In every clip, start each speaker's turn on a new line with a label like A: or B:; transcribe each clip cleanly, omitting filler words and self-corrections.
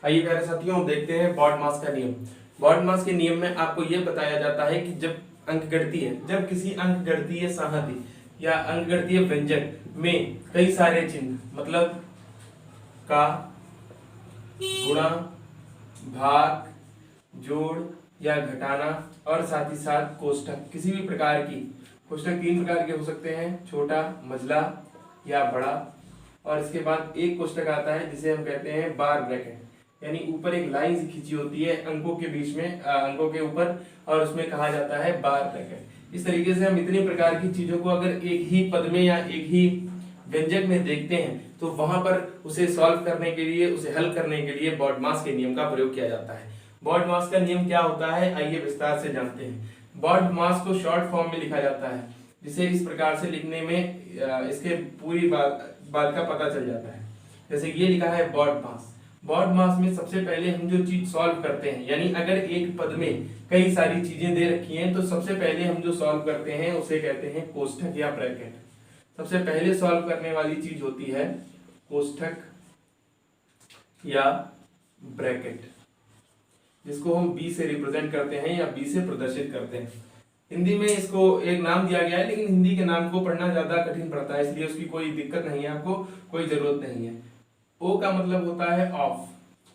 A: आइए प्यारे साथियों, हम देखते हैं बॉडमास का नियम। बॉडमास के नियम में आपको यह बताया जाता है कि जब अंकगणितीय जब किसी अंकगणितीय संहति या अंकगणितीय व्यंजक में कई सारे चिन्ह मतलब का, गुणा, भाग, जोड़ या घटाना और साथ ही साथ कोष्ठक, किसी भी प्रकार की कोष्ठक तीन प्रकार के हो सकते हैं, छोटा, मझला या बड़ा। और इसके बाद एक कोष्ठक आता है जिसे हम कहते हैं बार ब्रैकेट, यानी ऊपर एक लाइन सी खींची होती है अंकों के बीच में, अंकों के ऊपर, और उसमें कहा जाता है बार ब्रैकेट। इस तरीके से हम इतनी प्रकार की चीजों को अगर एक ही पद में या एक ही व्यंजक में देखते हैं तो वहां पर उसे सॉल्व करने के लिए, उसे हल करने के लिए बॉडमास के नियम का प्रयोग किया जाता है। बॉडमास का नियम क्या होता है, आइए विस्तार से जानते हैं। बॉडमास को शॉर्ट फॉर्म में लिखा जाता है, जिसे इस प्रकार से लिखने में इसके पूरी बात का पता चल जाता है। जैसे ये लिखा है बॉडमास। बॉडमास में सबसे पहले हम जो चीज सॉल्व करते हैं, यानी अगर एक पद में कई सारी चीजें दे रखी हैं तो सबसे पहले हम जो सॉल्व करते हैं उसे कहते हैं कोष्ठक या ब्रैकेट। सबसे पहले सॉल्व करने वाली चीज होती है कोष्ठक या ब्रैकेट, जिसको हम बी से रिप्रेजेंट करते हैं या बी से प्रदर्शित करते हैं। हिंदी में इसको एक नाम दिया गया है, लेकिन हिंदी के नाम को पढ़ना ज्यादा कठिन पड़ता है, इसलिए उसकी कोई दिक्कत नहीं है, आपको कोई जरूरत नहीं है। ओ का मतलब होता है ऑफ,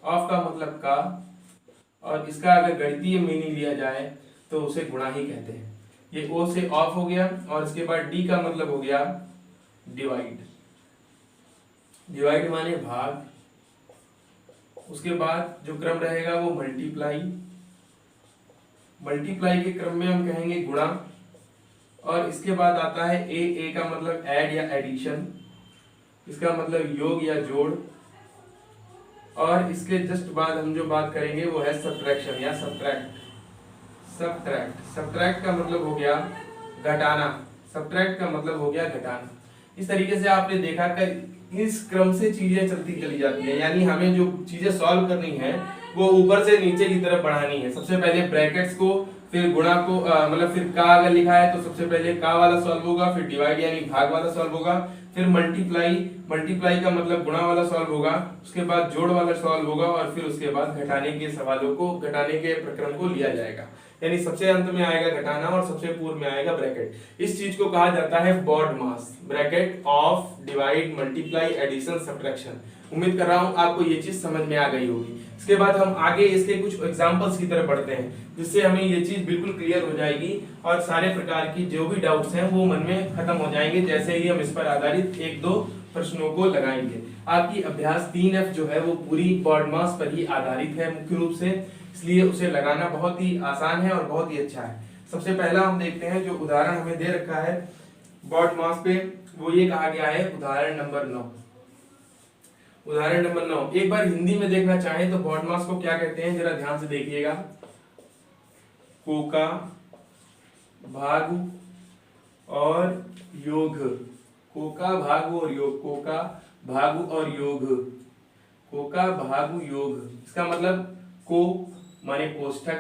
A: ऑफ का मतलब का, और इसका अगर गणितीय मीनिंग लिया जाए तो उसे गुणा ही कहते हैं। ये ओ से ऑफ हो गया, और इसके बाद डी का मतलब हो गया डिवाइड। डिवाइड माने भाग। उसके बाद जो क्रम रहेगा वो मल्टीप्लाई। मल्टीप्लाई के क्रम में हम कहेंगे गुणा, और इसके बाद आता है ए का मतलब ऐड या एडिशन, इसका मतलब योग या जोड़, और इसके जस्ट बाद हम जो बात करेंगे वो है सब्ट्रैक्शन या सब्ट्रैक्ट। सब्ट्रैक्ट का मतलब हो गया घटाना। सब्ट्रैक्ट का मतलब हो गया घटाना। इस तरीके से आपने देखा कि इस क्रम से चीजें चलती चली जाती है, यानी हमें जो चीजें सॉल्व करनी है वो ऊपर से नीचे की तरफ बढ़ानी है। सबसे पहले ब्रैकेट्स को, फिर गुणा को, मतलब फिर का अगर लिखा है तो सबसे पहले का वाला सॉल्व होगा, फिर डिवाइड यानी भाग वाला सॉल्व होगा, फिर मल्टीप्लाई का मतलब गुणा वाला सॉल्व होगा, उसके बाद जोड़ वाला सॉल्व होगा, और फिर उसके बाद घटाने के सवालों को, घटाने के प्रक्रम को लिया जाएगा। यानी सबसे अंत में आएगा घटाना और सबसे पूर्व में आएगा ब्रैकेट। इस चीज को कहा जाता है BODMAS, bracket, of, divide, multiply, addition, subtraction. उम्मीद कर रहा हूं आपको ये चीज समझ में आ गई होगी। इसके बाद हम आगे इसके कुछ एग्जांपल्स की तरफ बढ़ते हैं, जिससे हमें ये चीज बिल्कुल क्लियर हो जाएगी और सारे प्रकार की जो भी डाउट्स हैं वो मन में खत्म हो जाएंगे, जैसे ही हम इस पर आधारित एक दो प्रश्नों को लगाएंगे। आपकी अभ्यास 3F जो है वो पूरी बॉडमास पर ही आधारित है मुख्य रूप से, इसलिए उसे लगाना बहुत ही आसान है और बहुत ही अच्छा है। सबसे पहला हम देखते हैं जो उदाहरण हमें दे रखा है बॉडमास पे, वो ये कहा गया है उदाहरण नंबर 9। उदाहरण नंबर 9 एक बार हिंदी में देखना चाहें तो बॉडमास को क्या कहते हैं, जरा ध्यान से देखिएगा। कोका, भाग और योग। कोका, भाग और योग। कोका, भाग और योग। कोका, भाग, योग। इसका मतलब को माने कोष्ठक,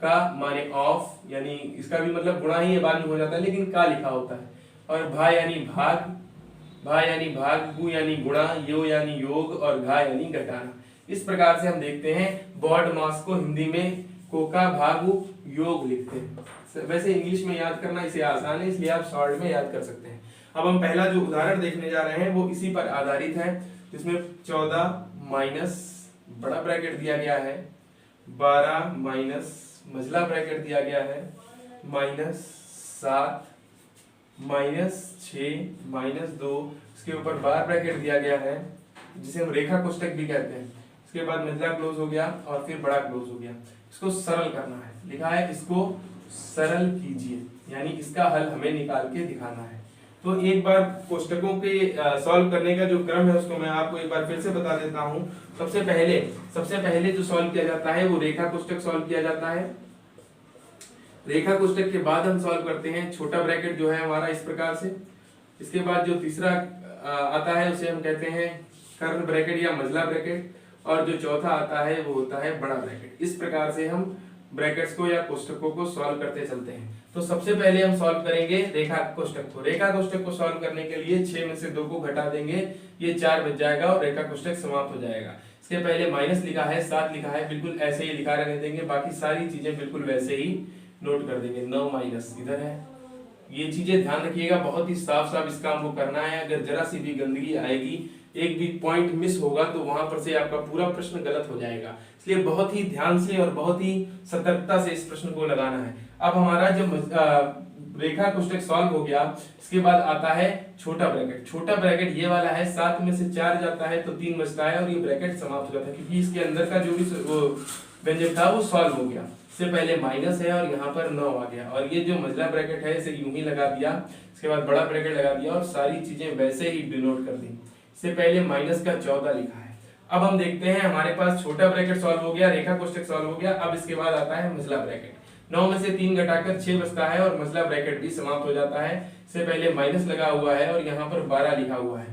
A: का माने ऑफ, यानी इसका भी मतलब गुणा ही है, बाद में हो जाता है लेकिन का लिखा होता है, और भा यानी भाग, भा यानी भाग, गु यानी गुणा, यो यानी योग, और घा यानी घटाना। इस प्रकार से हम देखते हैं बॉडमास को हिंदी में कोका, भागु, योग लिखते हैं। वैसे इंग्लिश में याद करना इसे आसान है, इसलिए आप शॉर्ट में याद कर सकते हैं। अब हम पहला जो उदाहरण देखने जा रहे हैं वो इसी पर आधारित है, जिसमें 14 माइनस बड़ा ब्रैकेट दिया गया है, 12 माइनस मझला ब्रैकेट दिया गया है, माइनस 7 माइनस 6 माइनस 2, इसके ऊपर बार ब्रैकेट दिया गया है जिसे हम रेखा कोष्ठक भी कहते हैं। इसके बाद मझला क्लोज हो गया और फिर बड़ा क्लोज हो गया। इसको सरल करना है, लिखा है इसको सरल कीजिए, यानी इसका हल हमें निकाल के दिखाना है। तो एक बार कोष्ठकों के सॉल्व करने का जो क्रम है उसको मैं आपको एक बार फिर से बता देता हूं। सबसे पहले जो सॉल्व किया जाता है वो रेखा कोष्ठक सॉल्व किया जाता है। रेखा कोष्ठक के बाद हम सॉल्व करते हैं छोटा ब्रैकेट जो है हमारा इस प्रकार से। इसके बाद जो तीसरा आता है उसे हम कहते हैं कर्ण ब्रैकेट या मझला ब्रैकेट, और जो चौथा आता है वो होता है बड़ा ब्रैकेट। इस प्रकार से हम ब्रैकेट्स को या कोष्ठकों को सॉल्व करते चलते हैं। तो सबसे पहले हम सॉल्व करेंगे रेखा कोष्ठक को। रेखा कोष्ठक को सॉल्व करने के लिए 6 में से 2 को घटा देंगे, ये 4 बच जाएगा और रेखा कोष्ठक समाप्त हो जाएगा। इसके पहले माइनस लिखा है, 7 लिखा है, बिल्कुल ऐसे ही लिखा रहने देंगे, बाकी सारी चीजें बिल्कुल वैसे ही नोट कर देंगे। 9 माइनस इधर है, ये चीजें ध्यान रखिएगा, बहुत ही साफ साफ इस काम को करना है। अगर जरा सी भी गंदगी आएगी, एक भी पॉइंट मिस होगा तो वहां पर से आपका पूरा प्रश्न गलत हो जाएगा, इसलिए बहुत ही ध्यान से और बहुत ही सतर्कता से इस प्रश्न को लगाना है। अब हमारा जब रेखा कोष्ठक सॉल्व हो गया, इसके बाद आता है छोटा ब्रैकेट। छोटा ब्रैकेट ये वाला है, 7 में से 4 जाता है तो 3 बचता है और ये ब्रैकेट समाप्त हो जाता है, क्योंकि इसके अंदर का जो भी व्यंजक था वो सॉल्व हो गया। इससे पहले माइनस है और यहाँ पर 9 आ गया, और ये जो मझला ब्रैकेट है इसे यूं ही लगा दिया, इसके बाद बड़ा ब्रैकेट लगा दिया और सारी चीजें वैसे ही डिनोट कर दी। इससे पहले माइनस का 14 लिखा है। अब हम देखते हैं, हमारे पास छोटा ब्रैकेट सॉल्व हो गया, रेखा कोष्ठक सॉल्व हो गया। अब इसके बाद आता है मझला ब्रैकेट। 9 में से 3 घटाकर 6 बचता है और मझला ब्रैकेट भी समाप्त हो जाता है। इससे पहले माइनस लगा हुआ है और यहाँ पर 12 लिखा हुआ है,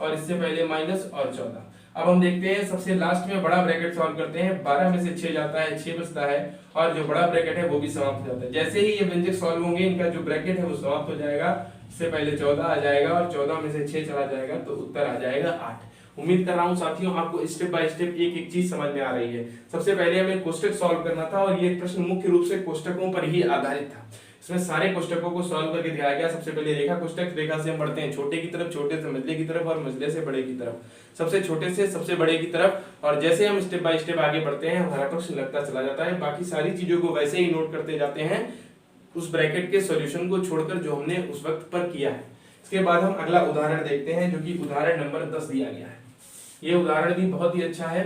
A: और इससे पहले माइनस और 14। अब हम देखते हैं, सबसे लास्ट में बड़ा ब्रैकेट सॉल्व करते हैं। 12 में से 6 जाता है, 6 बचता है और जो बड़ा ब्रैकेट है वो भी समाप्त हो जाता है। जैसे ही ये व्यंजक सॉल्व होंगे, इनका जो ब्रैकेट है वो समाप्त हो जाएगा। इससे पहले 14 आ जाएगा और 14 में से 6 चला जाएगा तो उत्तर आ जाएगा 8। उम्मीद कर रहा हूं साथियों आपको स्टेप बाय स्टेप एक एक चीज समझ में आ रही है। सबसे पहले हमें कोष्ठक सॉल्व करना था और ये प्रश्न मुख्य रूप से कोष्ठकों पर ही आधारित था। इसमें सारे कोष्ठकों को सॉल्व करके दिखाया गया। सबसे पहले रेखा कोष्ठक, रेखा से हम बढ़ते हैं छोटे की तरफ, छोटे से मझले की तरफ और मझले से बड़े की तरफ, सबसे छोटे से सबसे बड़े की तरफ, और जैसे हम स्टेप बाय स्टेप आगे बढ़ते हैं हमारा प्रश्न लगता चला जाता है। बाकी सारी चीजों को वैसे ही नोट करते जाते हैं, उस ब्रैकेट के सॉल्यूशन को छोड़कर जो हमने उस वक्त पर किया है। इसके बाद हम अगला उदाहरण देखते हैं, जो कि उदाहरण नंबर 10 दिया गया है। ये उदाहरण भी बहुत ही अच्छा है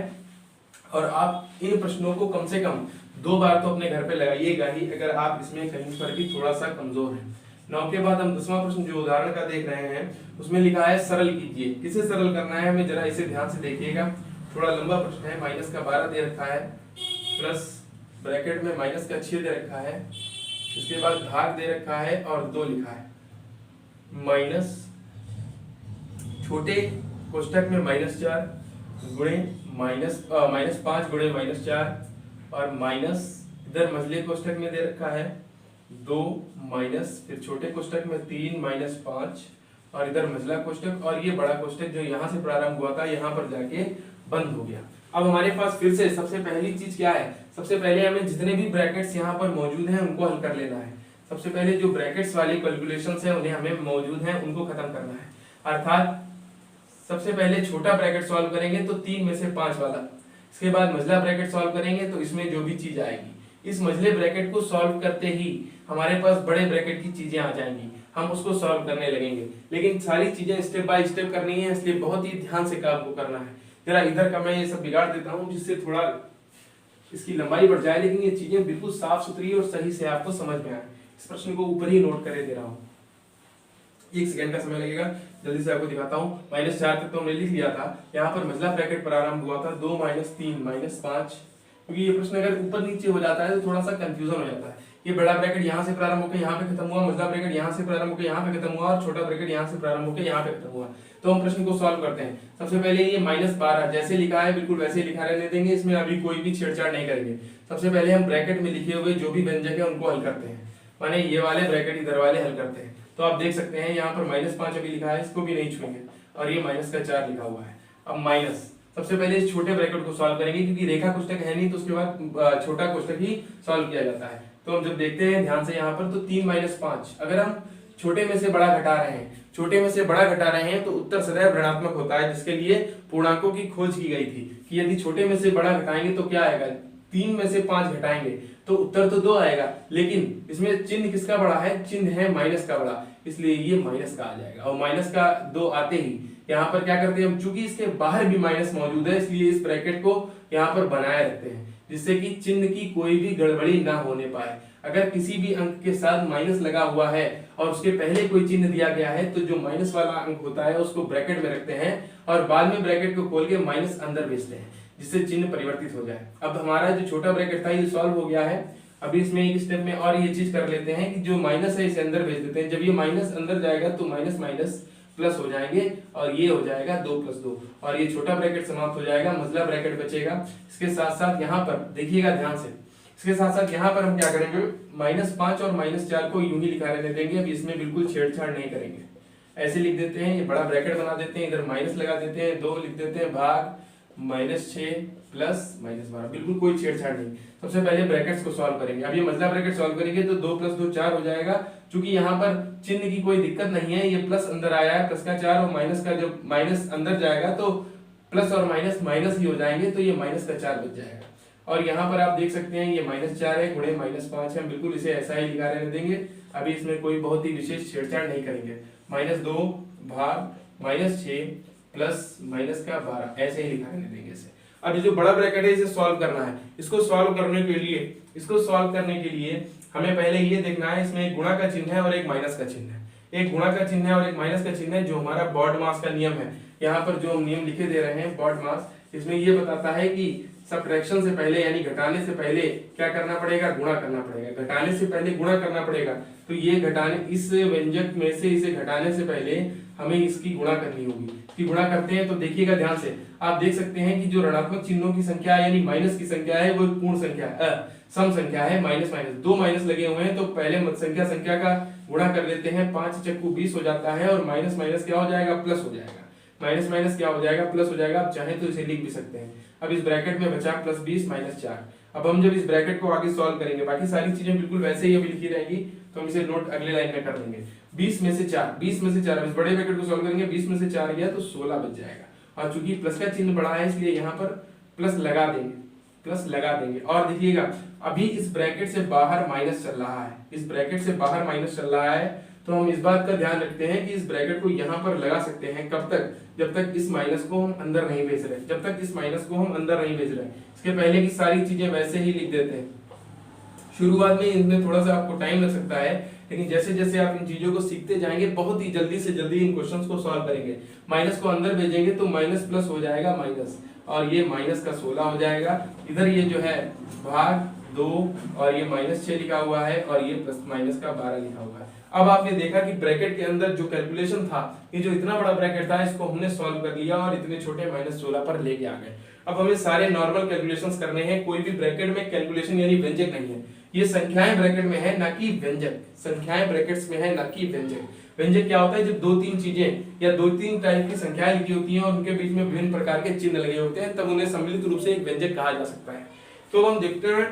A: और आप इन प्रश्नों को कम से कम 2 बार तो अपने घर पे लगाइएगा ही, अगर आप इसमें कहीं पर भी थोड़ा सा कमजोर हैं। 9 के बाद हम 10वां प्रश्न जो उदाहरण का देख रहे हैं, उसमें लिखा है सरल कीजिए। किसे सरल करना है हमें, जरा इसे ध्यान से देखिएगा। थोड़ा लंबा प्रश्न है, माइनस का 12 दे रखा है, प्लस ब्रैकेट में माइनस का 6 दे रखा है, इसके बाद भाग दे रखा है और 2 लिखा है। माइनस छोटे कोष्ठक में -4 गुणे -5 गुणे -4 और माइनस इधर मझले कोष्ठक में दे रखा है 2 माइनस, फिर छोटे कोष्ठक में 3 -5 और इधर मझला कोष्ठक, और ये बड़ा कोष्ठक जो यहाँ से प्रारंभ हुआ था यहाँ पर जाके बंद हो गया। अब हमारे पास फिर से सबसे पहली चीज क्या है, सबसे पहले हमें जितने भी ब्रैकेट्स यहाँ पर मौजूद हैं उनको हल कर लेना है। सबसे पहले जो ब्रैकेट्स वाली कैलकुलेशंस हैं उन्हें हमें मौजूद हैं उनको खत्म करना है। अर्थात सबसे पहले छोटा ब्रैकेट सॉल्व करेंगे तो 3 में से 5 वाला, इसके बाद मझला ब्रैकेट सॉल्व करेंगे तो इसमें जो भी चीज आएगी, इस मझले ब्रैकेट को सॉल्व करते ही हमारे पास बड़े ब्रैकेट की चीजें आ जाएंगी, हम उसको सॉल्व करने लगेंगे। लेकिन सारी चीजें स्टेप बाय स्टेप करनी है, इसलिए बहुत ही ध्यान से काम को करना है। जरा इधर का मैं ये सब बिगाड़ देता हूँ जिससे थोड़ा इसकी लंबाई बढ़ जाए, लेकिन ये चीजें बिल्कुल साफ सुथरी और सही से आपको समझ में आए। इस प्रश्न को ऊपर ही नोट करे दे रहा हूँ, 1 सेकंड का समय लगेगा, जल्दी से आपको दिखाता हूँ। -4 तक तो हमने लिख लिया था। यहाँ पर मझला ब्रैकेट प्रारंभ हुआ था 2 -3 -5, क्योंकि ये प्रश्न अगर ऊपर नीचे हो जाता है तो थोड़ा सा कंफ्यूजन हो जाता है। ये बड़ा ब्रैकेट यहाँ से प्रारंभ होकर यहाँ पे खत्म हुआ, मझला ब्रैकेट यहाँ से प्रारंभ होकर यहाँ पे खत्म हुआ और छोटा ब्रैकेट यहाँ से प्रारंभ होकर यहाँ पे खत्म हुआ। तो हम प्रश्न को सॉल्व करते हैं। सबसे पहले ये -12 जैसे लिखा है बिल्कुल वैसे लिखा रहने देंगे, इसमें अभी कोई भी छेड़छाड़ नहीं करेंगे। सबसे पहले हम ब्रैकेट में लिखे हुए जो भी व्यंजक है उनको हल करते हैं, माने ये वाले ब्रैकेट इधर वाले हल करते हैं। तो आप देख सकते हैं यहाँ पर -5 अभी लिखा है, इसको भी नहीं छूएंगे, और ये -4 लिखा हुआ है। अब माइनस, सबसे पहले इस छोटे ब्रैकेट को सॉल्व करेंगे, क्योंकि रेखा कोष्ठक है नहीं तो उसके बाद छोटा कोष्ठक ही सॉल्व किया जाता है। तो हम जब देखते हैं ध्यान से यहाँ पर, तो 3 -5, अगर हम छोटे में से बड़ा घटा रहे हैं, छोटे में से बड़ा घटा रहे हैं तो उत्तर सदैव ऋणात्मक होता है, जिसके लिए पूर्णांकों की खोज की गई थी कि यदि छोटे में से बड़ा घटाएंगे तो क्या आएगा, 3 में से 5 घटाएंगे तो उत्तर तो 2 आएगा, लेकिन इसमें चिन्ह किसका बड़ा है, चिन्ह है माइनस का बड़ा, इसलिए ये माइनस का आ जाएगा। और माइनस का 2 आते ही यहाँ पर क्या करते हैं हम, चूंकि इसके बाहर भी माइनस मौजूद है इसलिए इस ब्रैकेट को यहाँ पर बनाए रखते हैं, जिससे कि चिन्ह की कोई भी गड़बड़ी ना होने पाए। अगर किसी भी अंक के साथ माइनस लगा हुआ है और उसके पहले कोई चिन्ह दिया गया है तो जो माइनस वाला अंक होता है उसको ब्रैकेट में रखते हैं और बाद में ब्रैकेट को खोल के माइनस अंदर भेजते हैं, जिससे चिन्ह परिवर्तित हो जाए। अब हमारा जो छोटा ब्रैकेट था ये सॉल्व हो गया है। अभी इसमें एक स्टेप में और ये चीज कर लेते हैं कि जो माइनस है इसे अंदर भेज देते हैं। जब ये माइनस अंदर जाएगा तो माइनस माइनस प्लस हो जाएंगे और ये हो जाएगा 2 + 2 और ये छोटा ब्रैकेट समाप्त हो जाएगा, मझला ब्रैकेट बचेगा। इसके साथ साथ यहाँ पर देखिएगा ध्यान से, इसके साथ साथ यहाँ पर हम क्या करेंगे, -5 और -4 को यूं ही लिखा रहने देंगे। अब इसमें बिल्कुल छेड़छाड़ नहीं करेंगे, ऐसे लिख देते हैं, ये बड़ा ब्रैकेट बना देते हैं, इधर माइनस लगा देते हैं, 2 लिख देते हैं भाग -6 प्लस -12, बिल्कुल कोई छेड़छाड़ नहीं। सबसे पहले ब्रैकेट्स को सॉल्व करेंगे। अब ये मझला ब्रैकेट सॉल्व करेंगे तो 2 + 2 4 हो जाएगा। चूंकि यहाँ पर चिन्ह की कोई दिक्कत नहीं है, ये प्लस अंदर आया है, प्लस का 4 और माइनस का, जब माइनस अंदर जाएगा तो प्लस और माइनस माइनस ही हो जाएंगे, तो ये माइनस का 4 बच जाएगा। और यहाँ पर आप देख सकते हैं ये -4 है गुणे -5 है, बिल्कुल इसे ऐसा ही लिखा रहने देंगे। अभी इसमें कोई बहुत ही विशेष छेड़छाड़ नहीं करेंगे। -2 भाग -6 प्लस माइनस का 12 ऐसे ही लिखा रहने देंगे इसे। अब ये जो बड़ा ब्रैकेट है इसे सॉल्व करना है। इसको सॉल्व करने के लिए हमें पहले ये देखना है, इसमें एक गुणा का चिन्ह है और एक माइनस का चिन्ह है। एक गुणा का चिन्ह है और एक माइनस का चिन्ह है, जो हमारा बॉड मास का नियम है। यहाँ पर जो हम नियम लिखे दे रहे हैं बॉड मास, इसमें ये बताता है कि सब्ट्रैक्शन से पहले यानी घटाने से पहले क्या करना पड़ेगा, गुणा करना पड़ेगा। घटाने से पहले गुणा करना पड़ेगा, तो ये घटाने, इस व्यंजक में से इसे घटाने से पहले हमें इसकी गुणा करनी होगी। इसकी गुणा करते हैं तो देखिएगा ध्यान से, आप देख सकते हैं कि जो ऋणात्मक चिन्हों की संख्या यानी माइनस की संख्या है वो पूर्ण संख्या सम संख्या है। माइनस माइनस 2 माइनस लगे हुए हैं, तो पहले संख्या का गुणा कर लेते हैं। 5 चक्कू 20 हो जाता है और माइनस माइनस क्या हो जाएगा, प्लस हो जाएगा। माइनस माइनस क्या हो जाएगा, प्लस हो जाएगा। आप चाहे तो इसे लिख भी सकते हैं। अब इस ब्रैकेट में बचा +20 -4। अब हम जब इस ब्रैकेट को आगे सॉल्व करेंगे, बाकी सारी चीजें बिल्कुल वैसे ही अभी लिखी रहेगी, तो हम इसे नोट अगले लाइन में कर देंगे। 20 में से 4 अब इस बड़े ब्रैकेट को सॉल्व करेंगे। 20 में से 4 गया तो 16 बच जाएगा। और चूंकि प्लस का चिन्ह बड़ा है इसलिए यहाँ पर प्लस लगा देंगे। और देखिएगा अभी इस ब्रैकेट से बाहर माइनस चल रहा है, तो हम इस बात का ध्यान रखते हैं कि इस ब्रैकेट को यहाँ पर लगा सकते हैं। कब तक, जब तक इस माइनस को हम अंदर नहीं भेज रहे। इसके पहले की सारी चीजें वैसे ही लिख देते हैं। शुरुआत में इनमें थोड़ा सा आपको टाइम लग सकता है, लेकिन जैसे जैसे आप इन चीजों को सीखते जाएंगे बहुत ही जल्दी से जल्दी इन क्वेश्चंस को सॉल्व करेंगे। माइनस को अंदर भेजेंगे तो माइनस प्लस हो जाएगा माइनस, और ये माइनस का 16 हो जाएगा। इधर ये जो है भाग 2 और ये -6 लिखा हुआ है और ये प्लस माइनस का 12 लिखा हुआ है। अब आपने देखा कि ब्रैकेट के अंदर जो कैलकुलेशन था, ये जो इतना बड़ा ब्रैकेट था इसको हमने सॉल्व कर लिया और इतने छोटे -16 पर लेके आ गए। अब हमें सारे नॉर्मल कैलकुलेशंस करने हैं। कोई भी ब्रैकेट में कैलकुलेशन यानी व्यंजक नहीं है, ये संख्याएं ब्रैकेट में है ना कि व्यंजक। संख्याएं ब्रैकेट्स में है ना कि व्यंजक। व्यंजक क्या होता है, जब 2-3 चीजें या 2-3 टाइप की संख्याएं लिखी होती हैं और उनके बीच में विभिन्न प्रकार के चिन्ह लगे होते हैं, तब उन्हें सम्मिलित रूप से एक व्यंजक कहा जा सकता है। तो हम देखते हैं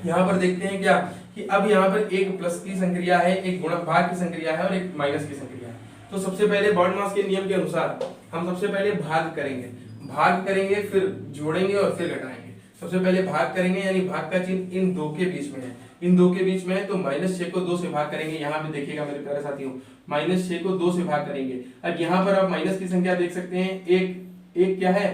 A: यहाँ पर, देखते हैं क्या कि अब यहाँ पर एक प्लस की संक्रिया है, एक गुणा भाग की संक्रिया है और एक माइनस की संक्रिया है। तो सबसे पहले बॉड मास के नियम के अनुसार हम सबसे पहले भाग करेंगे, फिर जोड़ेंगे और फिर घटाएंगे। सबसे पहले भाग करेंगे यानी भाग का चिन्ह इन दो के बीच में है, तो -6 को 2 से भाग करेंगे। यहाँ पे देखिएगा मेरे प्यारे साथियों, -6 को 2 से भाग करेंगे। अब यहाँ पर आप माइनस की संख्या देख सकते हैं, एक क्या है,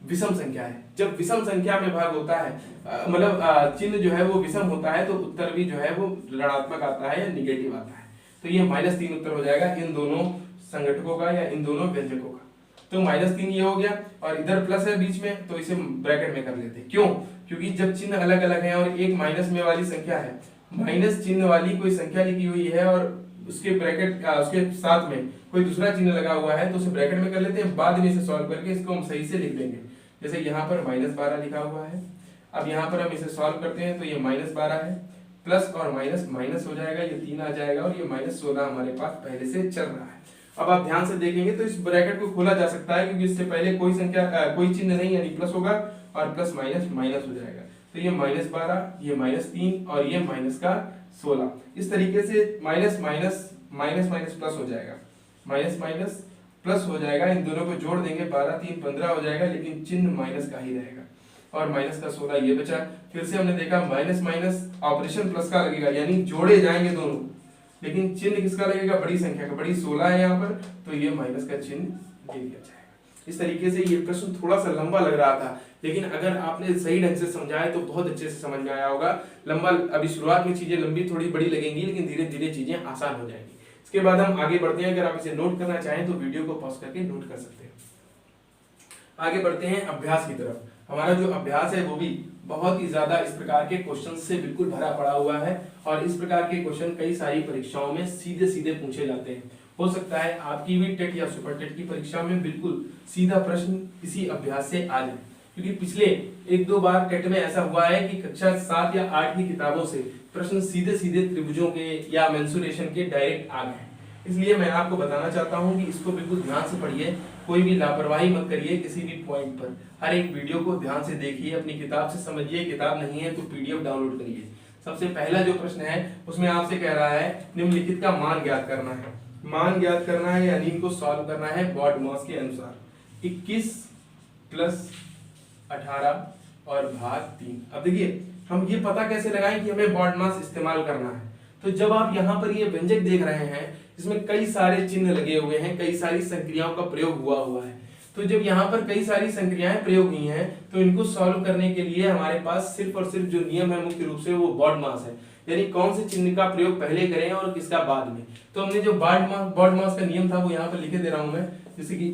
A: विषम संख्या है। जब विषम संख्या में भाग होता है, मतलब चिन्ह जो है वो विषम होता है, तो उत्तर भी जो है वो ऋणात्मक आता है या निगेटिव आता है। तो ये -3 उत्तर हो जाएगा इन दोनों संघटकों का या इन दोनों व्यंजकों का। तो -3 ये हो गया और इधर प्लस है बीच में, तो इसे ब्रैकेट में कर लेते हैं। क्यों? क्योंकि जब चिन्ह अलग अलग है और एक माइनस में वाली संख्या है, माइनस चिन्ह वाली कोई संख्या लिखी हुई है और उसके ब्रैकेट उसके साथ में कोई दूसरा चिन्ह लगा हुआ है, तो उसे ब्रैकेट में कर लेते हैं। बाद में इसे सॉल्व करके इसको हम सही से लिख देंगे। जैसे यहाँ पर -12 लिखा हुआ है, अब यहाँ पर हम इसे सॉल्व करते हैं तो ये -12 है, प्लस और माइनस माइनस हो जाएगा, ये 3 आ जाएगा और ये -16 हमारे पास पहले से चल रहा है। अब आप ध्यान से देखेंगे तो इस ब्रैकेट को खोला जा सकता है, क्योंकि इससे पहले कोई चिन्ह नहीं यानी प्लस होगा और प्लस माइनस माइनस हो जाएगा। तो ये -12, ये -3 और ये -16। इस तरीके से minus minus minus minus plus हो जाएगा, माइनस माइनस प्लस हो जाएगा। इन दोनों को जोड़ देंगे, 12 3 15 हो जाएगा, लेकिन चिन्ह माइनस का ही रहेगा और माइनस का 16 ये बचा। फिर से हमने देखा माइनस माइनस ऑपरेशन प्लस का लगेगा, यानी जोड़े जाएंगे दोनों, लेकिन चिन्ह किसका लगेगा, बड़ी संख्या का। बड़ी 16 है यहाँ पर, तो ये माइनस का चिन्ह दे दिया जाएगा। इस तरीके से ये प्रश्न थोड़ा सा लंबा लग रहा था, लेकिन अगर आपने सही ढंग से समझाया तो बहुत अच्छे से समझ में आया होगा। लंबा, अभी शुरुआत में चीजें लंबी थोड़ी बड़ी लगेंगी, लेकिन धीरे धीरे चीजें आसान हो जाएंगी। इसके बाद हम आगे बढ़ते हैं। अगर आप इसे नोट करना चाहें तो वीडियो को पॉज करके नोट कर सकते हैं। आगे बढ़ते हैं अभ्यास की तरफ। हमारा जो अभ्यास है वो भी बहुत ही ज्यादा इस प्रकार के क्वेश्चन से बिल्कुल भरा पड़ा हुआ है और इस प्रकार के क्वेश्चन कई सारी परीक्षाओं में सीधे सीधे पूछे जाते हैं। हो सकता है आपकी भी टेट या सुपर टेट की परीक्षा में बिल्कुल सीधा प्रश्न इसी अभ्यास से आ जाए, क्योंकि पिछले 1-2 बार टेट में ऐसा हुआ है कि कक्षा 7 या 8 की किताबों से प्रश्न सीधे सीधे त्रिभुजों के या मेंसुरेशन के डायरेक्ट आ गए। इसलिए मैं आपको बताना चाहता हूं कि इसको बिल्कुल ध्यान से पढ़िए कोई भी लापरवाही मत करिए किसी भी पॉइंट पर। हर एक वीडियो को ध्यान से देखिए, अपनी किताब से समझिए, किताब नहीं है तो पीडीएफ डाउनलोड करिए। सबसे पहला जो प्रश्न है उसमें आपसे कह रहा है निम्नलिखित का मान ज्ञात करना है। मान ज्ञात करना है यानी इनको सॉल्व करना है बॉडमास के अनुसार। 21 प्लस 18 और भाग 3। अब देखिए हम ये पता कैसे लगाएं कि हमें बॉडमास इस्तेमाल करना है। तो जब आप यहाँ पर ये व्यंजक देख रहे हैं इसमें कई सारे चिन्ह लगे हुए हैं, कई सारी संक्रियाओं का प्रयोग हुआ है। तो जब यहाँ पर कई सारी संक्रियाएं प्रयोग हुई हैं तो इनको सॉल्व करने के लिए हमारे पास सिर्फ और सिर्फ जो नियम है मुख्य रूप से वो बॉडमास है, यानी कौन से चिन्ह का प्रयोग पहले करें और किसका बाद में। तो हमने जो बॉडमास का नियम था वो यहाँ पर लिखे दे रहा हूं मैं, जैसे कि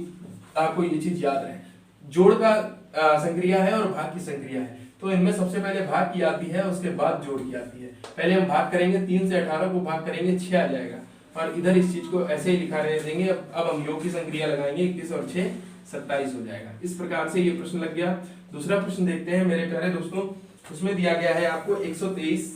A: आपको ये चीज याद रहे। जोड़ का संक्रिया है और भाग की संक्रिया है, तो इनमें सबसे पहले भाग की आती है उसके बाद जोड़ की आती है। पहले हम भाग करेंगे 3 से 18 को भाग करेंगे 6 आ जाएगा, और इधर इस चीज को ऐसे ही लिखा रह देंगे। अब हम योग की संक्रिया लगाएंगे 21 और 6 27 हो जाएगा। इस प्रकार से ये प्रश्न लग गया। दूसरा प्रश्न देखते हैं मेरे प्यारे दोस्तों, उसमें दिया गया है आपको 123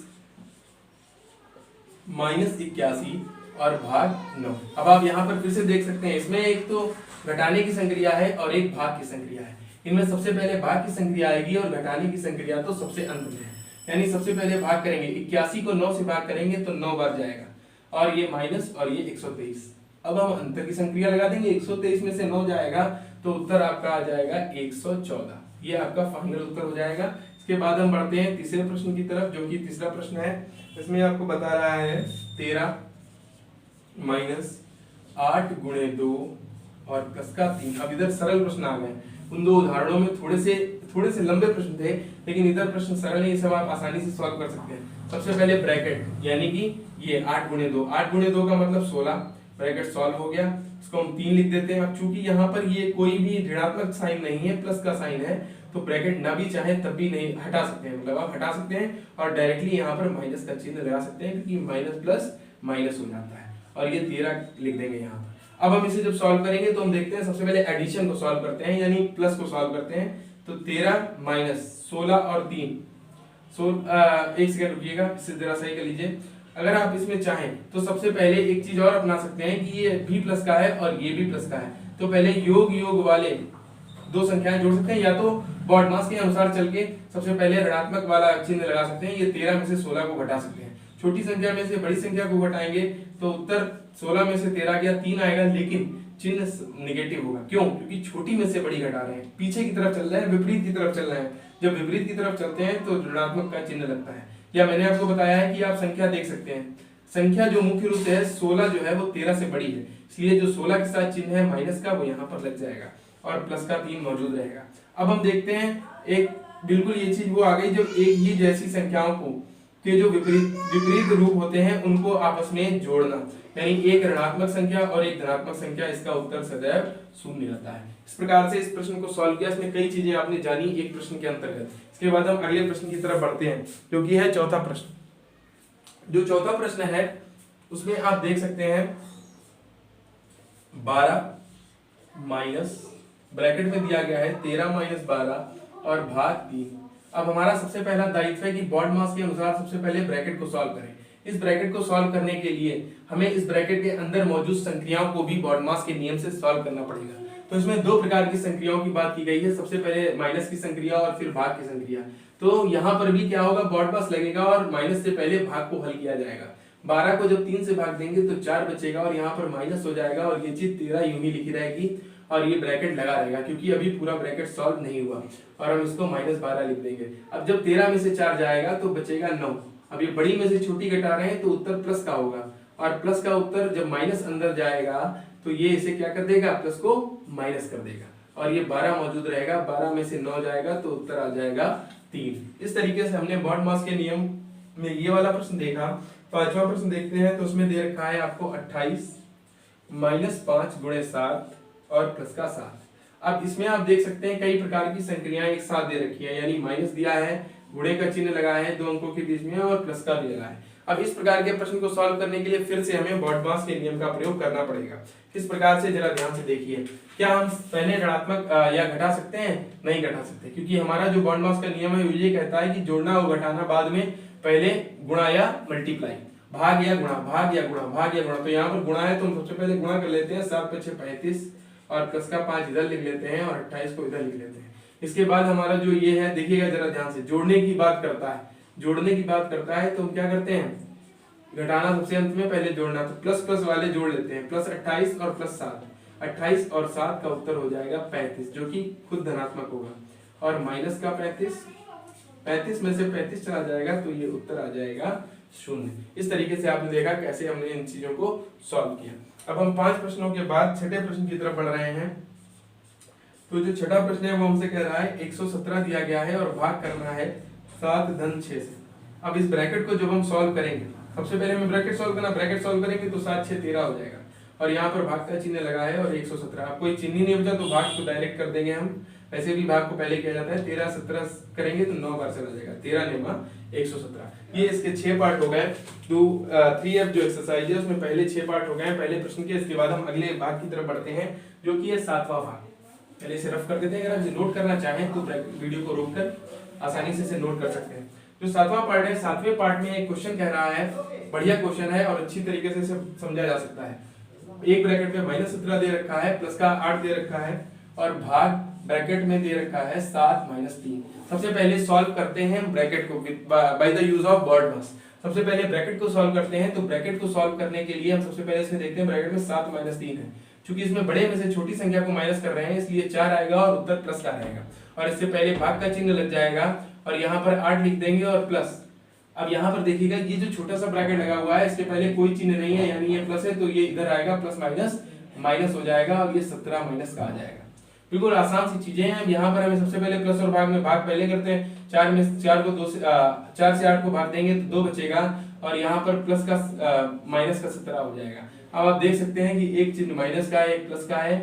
A: माइनस 81 और भाग 9। अब आप यहाँ पर फिर से देख सकते हैं इसमें एक तो घटाने की संक्रिया है और एक भाग की संक्रिया है। इनमें सबसे पहले भाग की संक्रिया आएगी और घटाने की संक्रिया तो सबसे अंत में है, यानी सबसे पहले भाग करेंगे 81 को 9 से भाग करेंगे तो 9 बार जाएगा, और ये माइनस और ये 123। अब हम अंतर की संक्रिया लगा देंगे, 123 में से 9 जाएगा तो उत्तर आपका आ जाएगा 114। ये आपका फाइनल उत्तर हो जाएगा। इसके बाद हम बढ़ते हैं तीसरे प्रश्न की तरफ, जो कि तीसरा प्रश्न है। इसमें आपको बता रहा है 13 माइनस 8 गुणे 2 और प्लस का 3। अब इधर सरल प्रश्न आ गए। उन दो उदाहरणों में थोड़े से लंबे प्रश्न थे, लेकिन इधर प्रश्न सरल है, ये सब आप आसानी से सॉल्व कर सकते हैं। सबसे पहले ब्रैकेट, यानी कि ये 8 गुणे 2, 8 गुणे 2 का मतलब 16, ब्रैकेट सॉल्व हो गया। इसको हम 3 लिख देते हैं। अब चूंकि यहाँ पर ये कोई भी ऋणात्मक साइन नहीं है, प्लस का साइन है, तो ब्रैकेट ना भी चाहे तब भी नहीं हटा सकते हैं, मतलब आप हटा सकते हैं और डायरेक्टली यहाँ पर माइनस का चिन्ह लगा सकते हैं, क्योंकि माइनस प्लस माइनस हो जाता है, और ये 13 लिख देंगे यहाँ पर। अब हम इसे जब सॉल्व करेंगे तो हम देखते हैं सबसे पहले एडिशन को सॉल्व करते हैं, यानी प्लस को सॉल्व करते हैं। तो 13 माइनस 16 और 3, एक सेकंड रुकिएगा, इससे जरा सही कर लीजिए। अगर आप इसमें चाहें तो सबसे पहले एक चीज और अपना सकते हैं कि ये भी प्लस का है और ये भी प्लस का है, तो पहले योग वाले दो संख्याएं जोड़ सकते हैं, या तो बॉडमास के अनुसार चल के सबसे पहले ऋणात्मक वाला चिन्ह लगा सकते हैं। ये 13 में से 16 को घटा सकते हैं। छोटी संख्या में से बड़ी संख्या को घटाएंगे तो उत्तर 16 में से 13 गया 3 आएगा, लेकिन चिन्ह नेगेटिव होगा। क्यों? क्योंकि छोटी में से बड़ी घटा रहे हैं, पीछे की तरफ चल रहे हैं, विपरीत की तरफ चल रहे हैं। जब विपरीत की तरफ चलते हैं तो ऋणात्मक का चिन्ह लगता है। या मैंने आपको बताया है कि आप संख्या देख सकते हैं, संख्या जो मुख्य रूप से है 16 जो है वो 13 से बड़ी है, इसलिए जो 16 के साथ चिन्ह है माइनस का वो यहाँ पर लग जाएगा और प्लस का 3 मौजूद रहेगा। अब हम देखते हैं एक बिल्कुल ये चीज वो आ गई, जो एक ही जैसी संख्याओं को के जो विपरीत रूप होते हैं उनको आपस में जोड़ना, यानी एक ऋणात्मक संख्या और एक धनात्मक संख्या, इसका उत्तर सदैव शून्य रहता है। इस प्रकार से इस प्रश्न को सॉल्व किया। इसमें कई चीजें आपने जानी एक प्रश्न के अंतर्गत। इसके बाद हम अगले प्रश्न की तरफ बढ़ते हैं, जो कि है चौथा प्रश्न। जो चौथा प्रश्न है उसमें आप देख सकते हैं 12 माइनस, ब्रैकेट में दिया गया है 13 माइनस 12 और भाग 3। अब हमारा सबसे पहला दायित्व है कि बॉडमास के अनुसार सबसे पहले ब्रैकेट को सॉल्व करें। इस ब्रैकेट को सॉल्व करने के लिए हमें इस ब्रैकेट के अंदर मौजूद संक्रियाओं को भी बॉडमास के नियम से सॉल्व करना पड़ेगा। तो इसमें दो प्रकार की संक्रियाओं की बात की गई है, सबसे पहले माइनस की संक्रिया और फिर भाग की संक्रिया। तो यहाँ पर भी क्या होगा, बॉडमास लगेगा और माइनस से पहले भाग को हल किया जाएगा। 12 को जब 3 से भाग देंगे तो 4 बचेगा और यहाँ पर माइनस हो जाएगा और ये चीज 13 यूं ही लिखी रहेगी और ये ब्रैकेट लगा रहेगा, क्योंकि अभी पूरा ब्रैकेट सॉल्व नहीं हुआ, और हम इसको -12 लिख देंगे। अब जब 13 में से 4 जाएगा तो बचेगा 9। अब ये बड़ी में से छोटी घटा रहे हैं तो उत्तर प्लस का होगा, और प्लस का उत्तर जब माइनस अंदर जाएगा तो ये इसे क्या कर देगा, प्लस को माइनस कर देगा, और ये 12 मौजूद रहेगा। 12 में से 9 जाएगा तो उत्तर आ जाएगा 3। इस तरीके से हमने बॉडमास के नियम में ये वाला प्रश्न देखा। पांचवा प्रश्न देखते हैं, तो उसमें दे रखा है आपको 28 माइनस 5 गुणे 7 और प्लस का 7। अब इसमें आप देख सकते हैं कई प्रकार की संक्रियाएं एक साथ दे रखी है, यानी माइनस दिया है, गुणे का चिन्ह लगाया है 2 अंकों के बीच में और प्लस का भी लगा है। अब इस प्रकार के प्रश्न को सॉल्व करने के लिए फिर से हमें बॉडमास के नियम का प्रयोग करना पड़ेगा। किस प्रकार से, जरा ध्यान से देखिए। क्या हम पहले ऋणात्मक या घटा सकते हैं? नहीं घटा सकते, क्योंकि हमारा जो बॉडमास का नियम है वो ये कहता है कि जोड़ना और घटाना बाद में, पहले गुणा या मल्टीप्लाई, भाग या गुणा, भाग या गुणा, भाग या गुणा। तो यहाँ पर गुणा है तो हम सबसे पहले गुणा कर लेते हैं, 7 × 5 = 35 और प्लस का 5 इधर लिख लेते हैं और 28 को इधर लिख लेते हैं। इसके बाद हमारा जो ये है, देखिएगा जरा ध्यान से, जोड़ने की बात करता है, जोड़ने की बात करता है तो हम क्या करते हैं, घटाना सबसे अंत में, पहले जोड़ना, तो प्लस प्लस वाले जोड़ लेते हैं, प्लस 28 और प्लस 7, 28 और 7 का उत्तर हो जाएगा 35, जो कि खुद धनात्मक होगा, और माइनस का 35, 35 में से 35 चला जाएगा तो ये उत्तर आ जाएगा 0। इस तरीके से आपने देखा कैसे हमने इन चीजों को सॉल्व किया। अब हम 5 प्रश्नों के बाद छठे प्रश्न की तरफ बढ़ रहे हैं। तो जो छठा प्रश्न है वो हमसे कह रहा है 117 दिया गया है और भाग करना है 7 धन 6 से। अब इस ब्रैकेट को जब हम सॉल्व करेंगे, सबसे पहले हमें ब्रैकेट सॉल्व करना, ब्रैकेट सॉल्व करेंगे तो 7 6 13 हो जाएगा, और यहाँ पर भाग का चिन्ह लगा है और 117, अब कोई चिन्ह ही नहीं बचा तो भाग को डायरेक्ट कर देंगे हम। वैसे भी भाग को पहले किया जाता है, 13 17 करेंगे तो 9 बार चला जाएगा, 13 9 117। ये इसके 6 पार्ट हो गए। 3F जो एक्सरसाइज है उसमें पहले 6 पार्ट हो गए पहले प्रश्न के। इसके बाद हम अगले भाग की तरफ बढ़ते हैं जो कि है 7वां भाग। पहले इसे रफ कर देते हैं, अगर आप नोट करना चाहें तो वीडियो को रोककर आसानी से इसे नोट कर सकते हैं। जो 7वां पार्ट है, 7वें पार्ट में एक क्वेश्चन कह रहा है, बढ़िया क्वेश्चन है और अच्छी तरीके से इसे समझा जा सकता है। एक ब्रैकेट में -17 दे रखा है, प्लस का 8 दे रखा है, और भाग ब्रैकेट में दे रखा है 7 - 3। सबसे पहले सॉल्व करते हैं ब्रैकेट को by the use of BODMAS. सबसे पहले ब्रैकेट को सॉल्व करते हैं। तो ब्रैकेट को सॉल्व करने के लिए हम सबसे पहले इसमें देखते हैं, ब्रैकेट में 7 - 3 है। चूंकि इसमें बड़े में से छोटी संख्या को माइनस कर रहे हैं इसलिए 4 आएगा और उत्तर प्लस का रहेगा, और इससे पहले भाग का चिन्ह लग जाएगा और यहाँ पर 8 लिख देंगे और प्लस। अब यहाँ पर देखिएगा ये जो छोटा सा ब्रैकेट लगा हुआ है इसके पहले कोई चिन्ह नहीं है, यानी ये प्लस है तो ये इधर आएगा, प्लस माइनस माइनस हो जाएगा और ये 17 माइनस का आ जाएगा। बिल्कुल आसान सी चीजें हैं। अब यहाँ पर हमें सबसे पहले प्लस और भाग में भाग पहले करते हैं। 4 को 4 से 8 को भाग देंगे तो 2 बचेगा, और यहाँ पर प्लस का माइनस का 17 हो जाएगा। अब आप देख सकते हैं कि एक चिन्ह माइनस का है, एक प्लस का है,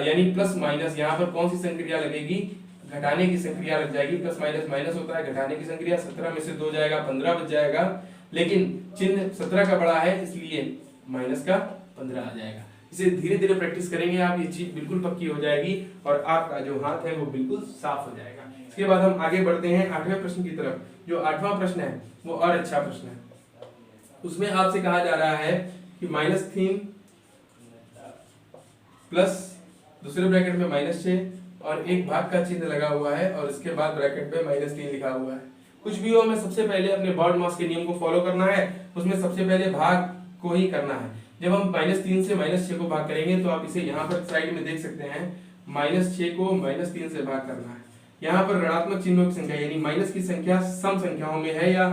A: यानी प्लस माइनस। यहाँ पर कौन सी संक्रिया लगेगी, घटाने की संक्रिया लग जाएगी। प्लस माइनस माइनस होता है, घटाने की संक्रिया, 17 में से 2 जाएगा, 15 बच जाएगा, लेकिन चिन्ह 17 का बड़ा है इसलिए माइनस का 15 आ जाएगा। इसे धीरे धीरे प्रैक्टिस करेंगे आप, ये चीज बिल्कुल पक्की हो जाएगी और आपका जो हाथ है वो बिल्कुल साफ हो जाएगा। इसके बाद हम आगे बढ़ते हैं 8वें प्रश्न की तरफ। जो 8वां प्रश्न है वो और अच्छा प्रश्न है। उसमें आपसे कहा जा रहा है कि -3 प्लस दूसरे ब्रैकेट में -6 और एक भाग का चिन्ह लगा हुआ है, और इसके बाद ब्रैकेट में -3 लिखा हुआ है। कुछ भी हो, हमें सबसे पहले अपने बॉडमास के नियम को फॉलो करना है। उसमें सबसे पहले भाग को ही करना है। जब हम -3 से -6 को भाग करेंगे तो आप इसे यहाँ पर साइड में देख सकते हैं, -6 को -3 से भाग करना है। यहाँ पर ऋणात्मक चिन्हों की संख्या यानी माइनस की संख्या सम संख्याओं में है या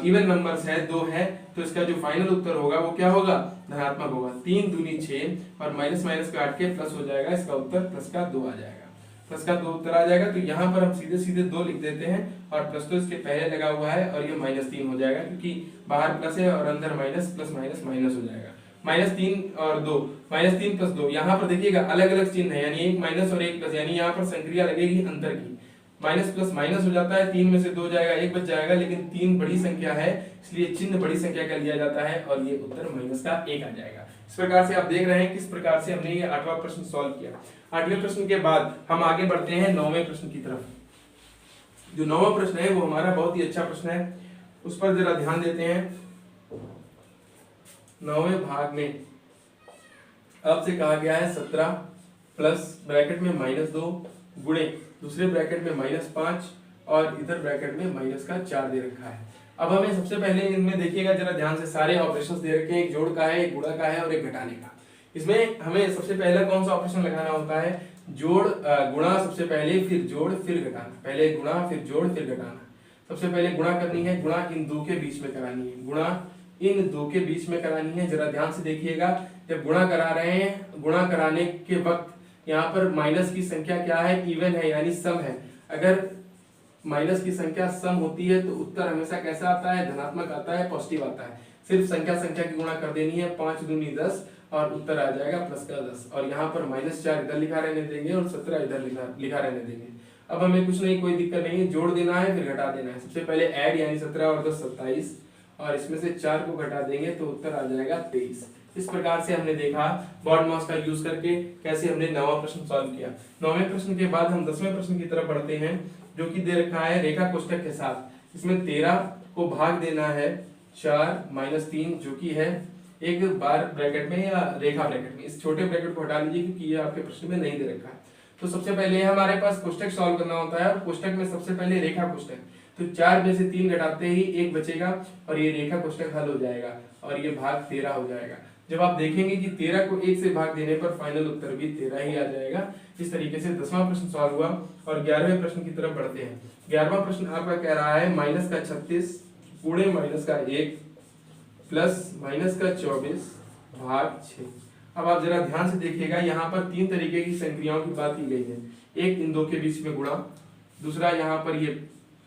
A: इवन नंबर्स है, 2 है, तो इसका जो फाइनल उत्तर होगा वो क्या होगा, धनात्मक होगा। 3 दूनी 6 और माइनस माइनस काट के प्लस हो जाएगा, इसका उत्तर प्लस का 2 आ जाएगा। प्लस का 2 उत्तर आ जाएगा। तो यहाँ पर हम सीधे सीधे 2 लिख देते हैं और प्लस तो इसके पहले लगा हुआ है और ये -3 हो जाएगा, क्योंकि बाहर प्लस है और अंदर माइनस, प्लस माइनस माइनस हो जाएगा। -3 और 2, -3 + 2। यहाँ पर देखिएगा अलग अलग चिन्ह है, यानी एक माइनस और एक प्लस, यानी यहाँ पर संक्रिया लगेगी अंतर की। माइनस प्लस माइनस हो जाता है, 3 में से 2 जाएगा, 1 बच जाएगा, लेकिन 3 बड़ी संख्या है इसलिए चिन्ह बड़ी संख्या का लिया जाता है और ये उत्तर -1 आ जाएगा। इस प्रकार से आप देख रहे हैं किस प्रकार से हमने ये 8वां प्रश्न सॉल्व किया। 8वें प्रश्न के बाद हम आगे बढ़ते हैं 9वें प्रश्न की तरफ। जो 9वां प्रश्न है वो हमारा बहुत ही अच्छा प्रश्न है, उस पर जरा ध्यान देते हैं। 9वें भाग में आपसे कहा गया है 17 प्लस ब्रैकेट में -2 गुणे दूसरे ब्रैकेट में -5 और इधर ब्रैकेट में -4 दे रखा है। अब हमें सबसे पहले इनमें देखिएगा जरा ध्यान से, सारे ऑपरेशंस दे रखे हैं, एक जोड़ का है, एक गुणा का है और एक घटाने का। इसमें हमें सबसे पहले कौन सा ऑपरेशन लगाना होता है, जोड़ गुणा सबसे पहले, फिर जोड़, फिर घटाना। पहले गुणा, फिर जोड़, फिर घटाना। सबसे पहले गुणा करनी है, गुणा इन 2 के बीच में करानी है, गुणा इन 2 के बीच में करानी है। जरा ध्यान से देखिएगा, जब गुणा करा रहे हैं, गुणा कराने के वक्त यहाँ पर माइनस की संख्या क्या है, इवन है यानी सम है। अगर माइनस की संख्या सम होती है तो उत्तर हमेशा कैसा आता है, धनात्मक आता है, पॉजिटिव आता है। सिर्फ संख्या संख्या की गुणा कर देनी है, 5 दूनी 10 और उत्तर आ जाएगा प्लस का 10। और यहाँ पर -4 इधर लिखा रहने देंगे और 17 इधर लिखा रहने देंगे। अब हमें कुछ नहीं, कोई दिक्कत नहीं है, जोड़ देना है फिर घटा देना है। सबसे पहले ऐड यानी 17 और 10 27 और इसमें से 4 को घटा देंगे तो उत्तर आ जाएगा 23। इस प्रकार से हमने देखा बॉडमास का यूज करके कैसे हमने 9वां प्रश्न सॉल्व किया। 9वें प्रश्न के बाद हम 10वें प्रश्न की तरफ बढ़ते हैं, जो कि दे रखा है रेखा कोष्ठक के साथ। इसमें 13 को भाग देना है 4 - 3 जो कि है एक बार ब्रैकेट में या रेखा ब्रैकेट में। इस छोटे ब्रैकेट को हटा लीजिए क्योंकि ये आपके प्रश्न में नहीं दे रखा है। तो सबसे पहले हमारे पास कोष्टक सॉल्व करना होता है और कोष्टक में सबसे पहले रेखा कोष्टक, तो 4 में से 3 घटाते ही 1 बचेगा और ये रेखा कोष्टक हल हो जाएगा और ये भाग 13 हो जाएगा। जब आप देखेंगे कि 13 को 1 से भाग देने पर फाइनल उत्तर भी 13 ही आ जाएगा। इस तरीके से 10वां प्रश्न सॉल्व हुआ और 11वें प्रश्न की तरफ बढ़ते हैं। 11वां प्रश्न आपका कह रहा है माइनस का 36 गुणे माइनस का 1 प्लस माइनस का 24 भाग 6। अब आप जरा ध्यान से देखिएगा, यहाँ पर 3 तरीके की संक्रियाओं की बात की गई है। एक इन दो के बीच में गुणा, दूसरा यहाँ पर ये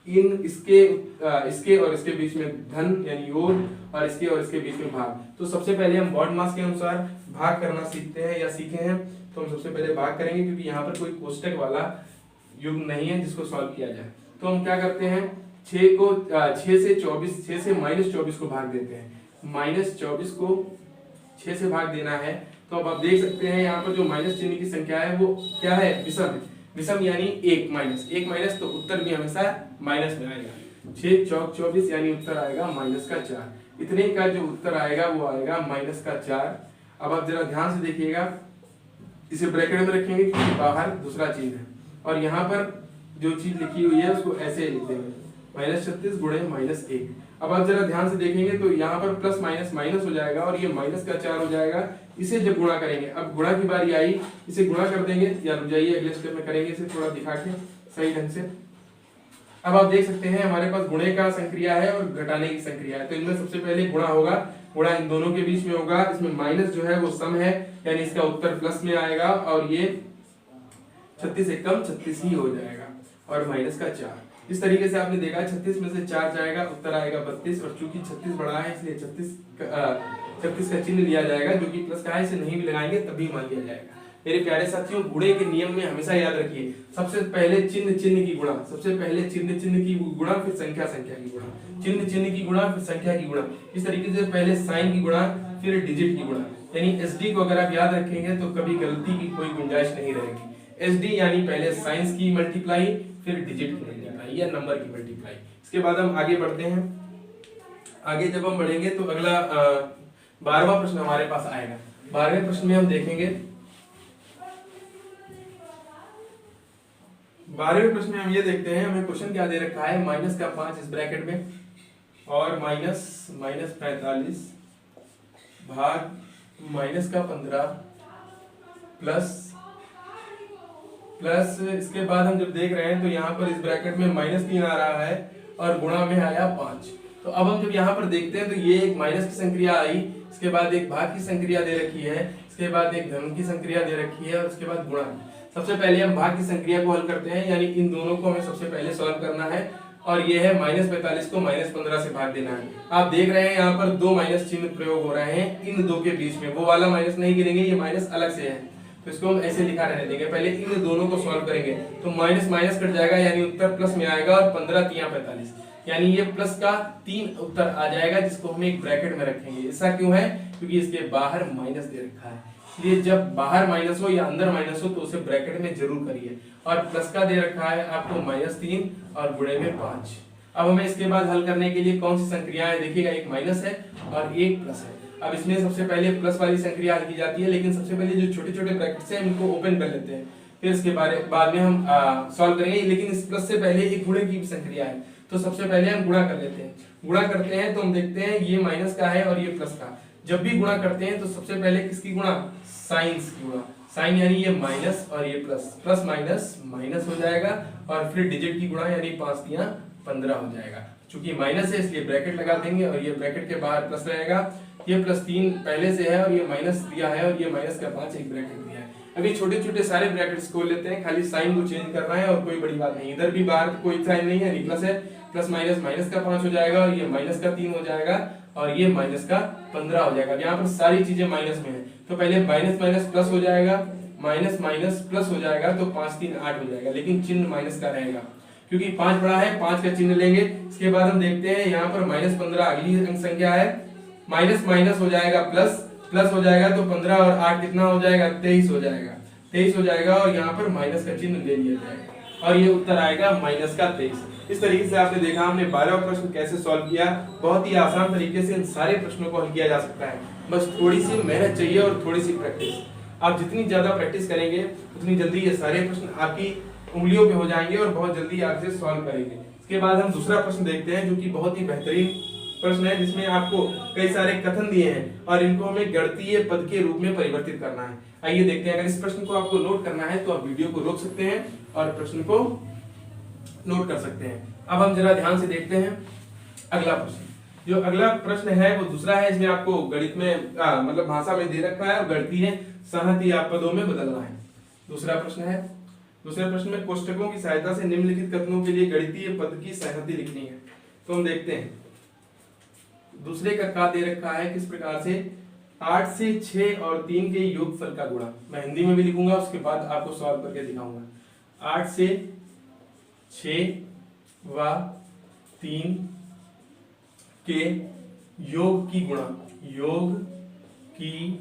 A: इसके और इसके बीच में धन यानी योग और इसके बीच में भाग। तो सबसे पहले हम बॉड मास के अनुसार भाग करना सीखते हैं या सीखे हैं। तो हम सबसे पहले भाग करेंगे क्योंकि यहाँ पर कोई कोष्टक वाला युग्म नहीं है जिसको सॉल्व किया जाए। तो हम क्या करते हैं, 6 से माइनस 24 को भाग देते हैं। माइनस 24 को 6 से भाग देना है। तो अब आप देख सकते हैं यहाँ पर जो माइनस चिन्ह की संख्या है वो क्या है, विषम है। विषम यानी 1 माइनस, तो उत्तर भी हमेशा माइनस में आएगा। 6 चौक 24 यानी उत्तर आएगा माइनस का 4। इतने का जो उत्तर आएगा वो आएगा माइनस का 4। अब आप जरा ध्यान से देखिएगा, इसे ब्रैकेट में रखेंगे क्योंकि बाहर दूसरा चिन्ह है और यहाँ पर जो चीज लिखी हुई है उसको ऐसे लिख देंगे, माइनस 36 गुणे माइनस 1। अब आप जरा ध्यान से देखेंगे तो यहाँ पर प्लस माइनस माइनस हो जाएगा और ये माइनस का 4 हो जाएगा। इसे जब गुणा करेंगे, अब गुणा की बारी आई, इसे गुणा कर देंगे या रुक जाइए अगले स्टेप में करेंगे इसे थोड़ा दिखा के सही ढंग से। अब आप देख सकते हैं हमारे पास गुणे का संक्रिया है और घटाने की संक्रिया है। तो इनमें सबसे पहले गुणा होगा, गुणा इन दोनों के बीच में होगा। इसमें माइनस जो है वो सम है यानी इसका उत्तर प्लस में आएगा और ये 36 से कम 36 ही हो जाएगा और माइनस का 4। इस तरीके से आपने देखा 36 में से 4 जाएगा, उत्तर आएगा 32 और चूंकि 36 बड़ा है इसलिए 36 का चिन्ह लिया जाएगा जो कि प्लस का है, इसे नहीं भी लगाएंगे तभी मान लिया जाएगा। मेरे प्यारे साथियों, गुणे के नियम में हमेशा याद रखिए, सबसे पहले चिन्ह की गुणा, सबसे पहले चिन्ह की गुणा, फिर संख्या की गुणा, चिन्ह की गुणा, फिर संख्या की गुणा। इस तरीके से पहले साइन की गुणा फिर डिजिट की गुणा, यानी एसडी को अगर आप याद रखेंगे तो कभी गलती की कोई गुंजाइश नहीं रहेगी। एसडी यानी पहले साइंस की मल्टीप्लाई फिर डिजिट की मल्टीप्लाई या नंबर की मल्टीप्लाई। इसके बाद हम आगे बढ़ते हैं। आगे जब हम बढ़ेंगे तो अगला 12वां प्रश्न हमारे पास आएगा। 12वें प्रश्न में हम देखेंगे, 12वें प्रश्न में हम ये देखते हैं, हमें क्वेश्चन क्या दे रखा है, माइनस का 5 इस ब्रैकेट में और माइनस 45 भाग माइनस का 15 प्लस इसके बाद हम जब देख रहे हैं तो यहाँ पर इस ब्रैकेट में -3 आ रहा है और गुणा में आया 5। तो अब हम जब यहाँ पर देखते हैं तो ये एक माइनस की संक्रिया आई, इसके बाद एक भाग की संक्रिया दे रखी है, इसके बाद एक धन की संक्रिया दे रखी है और उसके बाद गुणा। सबसे पहले हम भाग की संक्रिया को हल करते हैं, यानी इन दोनों को हमें सबसे पहले सॉल्व करना है और ये है -45 को -15 से भाग देना है। आप देख रहे हैं यहाँ पर 2 माइनस चिन्ह प्रयोग हो रहे हैं इन दो के बीच में, वो वाला माइनस नहीं गिनेंगे, ये माइनस अलग से है तो इसको हम ऐसे लिखा रहने देंगे। पहले इन दोनों को सॉल्व करेंगे तो माइनस माइनस कट जाएगा यानी उत्तर प्लस में आएगा और 15 3 45 यानी ये प्लस का 3 उत्तर आ जाएगा जिसको हम एक ब्रैकेट में रखेंगे। ऐसा क्यों है, क्योंकि इसके बाहर माइनस दे रखा है, इसलिए जब बाहर माइनस हो या अंदर माइनस हो तो उसे ब्रैकेट में जरूर करिए। और प्लस का दे रखा है आपको -3 और गुणे में 5। अब हमें इसके बाद हल करने के लिए कौन सी संक्रिया है, देखिएगा एक माइनस है और एक प्लस है। अब इसमें सबसे पहले प्लस वाली संक्रिया हल की जाती है, लेकिन सबसे पहले जो छोटे छोटे ब्रैकेट्स हैं इनको ओपन कर लेते हैं, फिर इसके बाद में हम सॉल्व करेंगे। लेकिन इस प्लस से पहले एक गुणे की भी संक्रिया है तो सबसे पहले हम गुणा कर लेते हैं। गुणा करते हैं तो हम देखते हैं ये माइनस का है और ये प्लस का। जब भी गुणा करते हैं तो सबसे पहले किसकी गुणा, साइंस की गुणा। साइन यानी ये माइनस और ये प्लस माइनस माइनस हो जाएगा और फिर डिजिट की गुणा यानी 5 3 15 हो जाएगा। चूंकि माइनस है इसलिए ब्रैकेट लगा देंगे और ये ब्रैकेट के बाहर प्लस रहेगा। ये +3 पहले से है और ये माइनस दिया है और ये माइनस का 5 एक ब्रैकेट दिया है। अभी छोटे छोटे सारे ब्रैकेट्स खोल लेते हैं, खाली साइन को चेंज करना है और कोई बड़ी बात नहीं। इधर भी बाहर कोई साइन नहीं है, प्लस है, प्लस माइनस माइनस का 5 हो जाएगा और ये माइनस का 3 हो जाएगा और ये माइनस का 15 हो जाएगा। यहाँ पर सारी चीजें माइनस में है तो पहले माइनस माइनस प्लस हो जाएगा, माइनस माइनस प्लस हो जाएगा तो 5 3 8 हो जाएगा, लेकिन चिन्ह माइनस का रहेगा क्योंकि 5 बड़ा है, 5 का चिन्ह लेंगे। इसके बाद हम देखते हैं यहाँ पर -15 अगली अंक संख्या है, माइनस माइनस हो जाएगा प्लस, प्लस हो जाएगा तो 15 और 8 कितना हो जाएगा, 23 हो जाएगा, 23 हो जाएगा और यहाँ पर माइनस का चिन्ह ले लिया जाएगा और ये उत्तर आएगा -23। इस तरीके से आपने देखा हमने 12वां प्रश्न कैसे सॉल्व किया। बहुत ही आसान तरीके से इन सारे प्रश्नों को हल किया जा सकता है, बस थोड़ी सी मेहनत चाहिए और थोड़ी सी प्रैक्टिस। आप जितनी ज्यादा प्रैक्टिस करेंगे उतनी जल्दी ये सारे प्रश्न आपकी उंगलियों पे हो जाएंगे और बहुत जल्दी आप इसे सॉल्व करेंगे। इसके बाद हम दूसरा प्रश्न देखते हैं जो कि बहुत ही बेहतरीन प्रश्न है, जिसमें आपको कई सारे कथन दिए हैं और इनको हमें गणितीय पद के रूप में परिवर्तित करना है। आइए देखते हैं। अगर इस प्रश्न को आपको नोट करना है तो आप वीडियो को रोक सकते हैं और प्रश्न को नोट कर सकते हैं। अब हम जरा ध्यान से देखते हैं अगला प्रश्न। जो अगला प्रश्न है वो दूसरा है, इसमें आपको गणित में मतलब भाषा में दे रखा है और गणितीय संहति आप पदों में बदलना है। दूसरा प्रश्न है, दूसरे प्रश्न में कोष्ठकों की सहायता से निम्नलिखित कथनों के लिए गणितीय पद की संहति लिखनी है। तो हम देखते हैं दूसरे का दे रखा है किस प्रकार से, 8 से 6 और 3 के योगफल का गुणा। मैं हिंदी में भी लिखूंगा, उसके बाद आपको सॉल्व करके दिखाऊंगा। 8 से 6 व 3 के योग की गुणा, योग की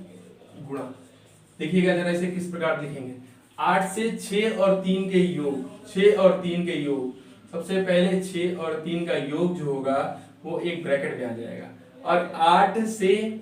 A: गुणा। देखिएगा जरा इसे किस प्रकार लिखेंगे। 8 से 6 और 3 के योग, 6 और 3 के योग, सबसे पहले 6 और 3 का योग जो होगा वो एक ब्रैकेट में आ जाएगा और 8 से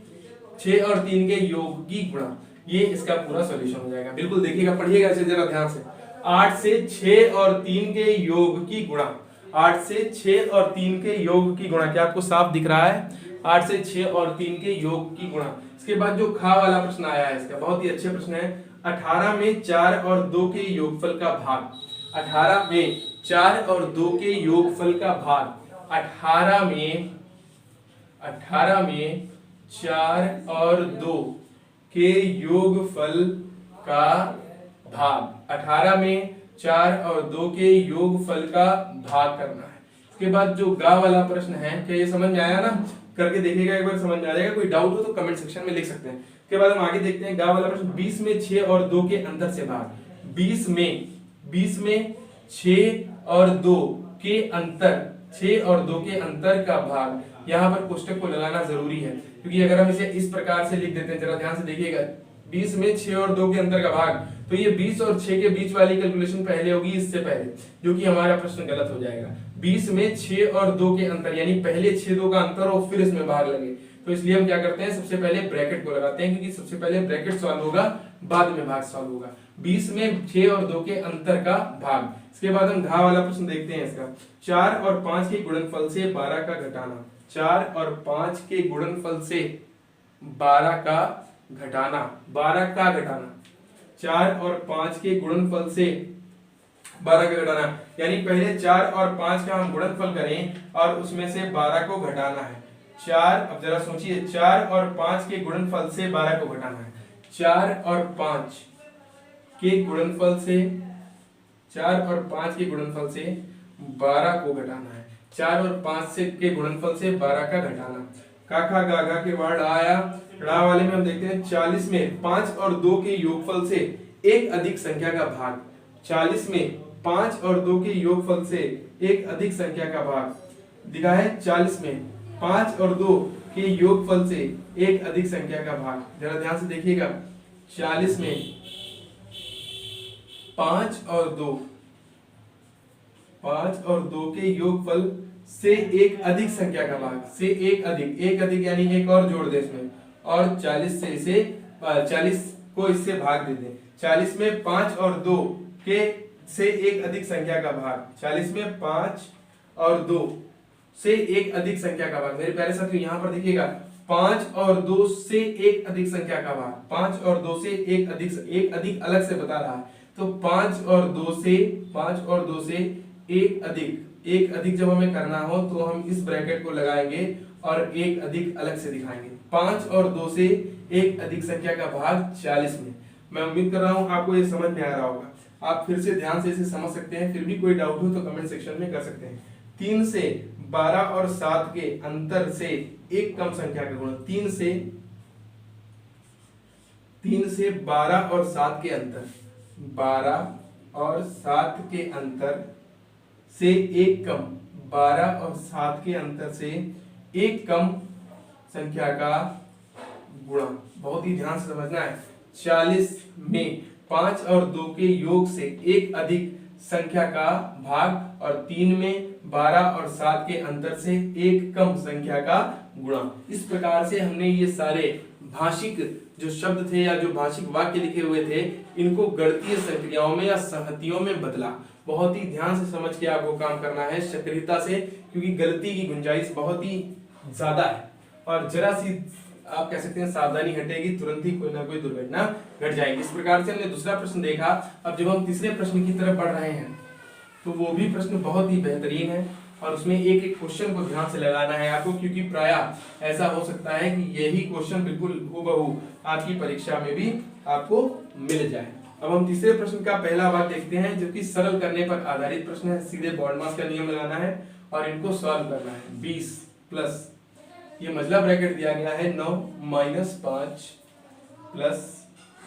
A: 6 और 3 के योग की गुणा, ये इसका पूरा सॉल्यूशन हो जाएगा। बिल्कुल देखिएगा, पढ़िएगा इसे जरा ध्यान से। 8 से 6 और 3 के योग की गुणा, 8 से 6 और 3 के योग की गुणा, क्या आपको साफ दिख रहा है? 8 से 6 और 3 के योग की गुणा। इसके बाद जो खा वाला प्रश्न आया है, इसका बहुत ही अच्छे प्रश्न है। 18 में 4 और 2 के योगफल का भाग, 18 में 4 और 2 के योगफल का भाग, 18 में 4 और 2 के योगफल का भाग, 18 में 4 और 2 के योगफल का भाग करना है। इसके बाद जो गा वाला प्रश्न है, क्या ये समझ में आया ना? करके देखिएगा एक बार, समझ में आ जाएगा। कोई डाउट हो तो कमेंट सेक्शन में लिख सकते हैं। इसके बाद हम आगे देखते हैं गा वाला प्रश्न। 20 में 6 और 2 के अंतर से भाग, 20 में 6 और 2 के अंतर, 6 और 2 के अंतर का भाग। यहाँ पर कोष्टक को लगाना जरूरी है, क्योंकि अगर हम इसे इस प्रकार से लिख देते हैं, जरा ध्यान से देखिएगा, 20 में 6 और 2 के अंतर का भाग, तो ये 20 और 6 के बीच वाली कैलकुलेशन पहले होगी इससे पहले, जो कि हमारा प्रश्न गलत हो जाएगा। 20 में 6 और 2 के अंतर, यानी पहले 6 2 का अंतर हो फिर इसमें भाग लगे। तो इसलिए हम क्या करते हैं, सबसे पहले ब्रैकेट को लगाते हैं, क्योंकि सबसे पहले ब्रैकेट सॉल्व होगा, बाद में भाग सॉल्व होगा। 20 में 6 और 2 के अंतर का भाग। इसके बाद हम घा वाला प्रश्न देखते हैं इसका। 4 और 5 के गुणनफल से 12 का घटाना, 4 और 5 के गुणनफल से 12 का घटाना, 12 का घटाना, 4 और 5 के गुणनफल से 12 का घटाना, यानी पहले 4 और 5 का हम गुणनफल करें और उसमें से 12 को घटाना है। 4, अब जरा सोचिए, 4 और 5 के गुणनफल से 12 को घटाना है। 4 और 5 के गुणनफल से, 4 और 5 के गुणनफल से 12 को घटाना है। 4 और 5 से के गुणनफल से 12 का घटाना। काखा गागा के वर्ड आया। ड़ा वाले में हम देखते हैं 40 में 5 और 2 के योगफल से एक अधिक संख्या का भाग, 40 में 5 और 2 के योगफल से एक अधिक संख्या का भाग दिखा है। 40 में 5 और 2 के योगफल से एक अधिक संख्या का भाग, जरा ध्यान से देखिएगा। 40 में 5 और 2 के योगफल से एक अधिक संख्या का भाग, से एक अधिक यानी एक और जोड़ दे इसमें, और 40 से इसे 40 को इससे भाग दे दें। 40 में 5 और 2 के से एक अधिक संख्या का भाग, 40 में 5 और 2 से एक अधिक संख्या का भाग। मेरे प्यारे साथियों यहाँ पर देखिएगा, 5 और 2 से एक अधिक संख्या का भाग, 5 और 2 से एक अधिक अलग से बता रहा है, तो 5 और 2 से एक अधिक जब हमें करना हो तो हम इस ब्रैकेट को लगाएंगे और एक अधिक अलग से दिखाएंगे। 5 और 2 से एक अधिक संख्या का भाग 40 में। मैं उम्मीद कर रहा हूं आपको ये समझ में आ रहा होगा। आप फिर से ध्यान से इसे समझ सकते हैं, फिर भी कोई डाउट हो तो कमेंट सेक्शन में कर सकते हैं। 3 से 12 और 7 के अंतर से एक कम संख्या का गुणा, 3 से 12 और 7 के अंतर, 12 और 7 के अंतर से एक कम, 12 और 7 के अंतर से एक कम संख्या का गुणा। बहुत ही ध्यान से समझना है। 40 में 5 और 2 के योग से एक अधिक संख्या का भाग और 3 में 12 और 7 के अंतर से एक कम संख्या का गुणा। इस प्रकार से हमने ये सारे भाषिक जो शब्द थे या जो भाषिक वाक्य लिखे हुए थे इनको गणितीय संक्रियाओं में या संहतियों में बदला। बहुत ही ध्यान से समझ के आपको काम करना है, सक्रियता से, क्योंकि गलती की गुंजाइश बहुत ही ज्यादा है और जरा सी आप कह सकते हैं सावधानी हटेगी तुरंत ही कोई ना कोई दुर्घटना घट जाएगी। इस प्रकार से हमने दूसरा प्रश्न देखा। अब जब हम तीसरे प्रश्न की तरफ बढ़ रहे हैं तो वो भी प्रश्न बहुत ही बेहतरीन है और उसमें एक एक क्वेश्चन को ध्यान से लगाना है आपको, क्योंकि प्रायः ऐसा हो सकता है कि यही क्वेश्चन बिल्कुल हूबहू आपकी परीक्षा में भी आपको मिल जाए। अब हम तीसरे प्रश्न का पहला भाग देखते हैं जो कि सरल करने पर आधारित प्रश्न है। सीधे बॉडमास का नियम लगाना है और इनको सॉल्व करना है। 20 प्लस ये मंझला ब्रैकेट दिया गया है 9 माइनस 5 प्लस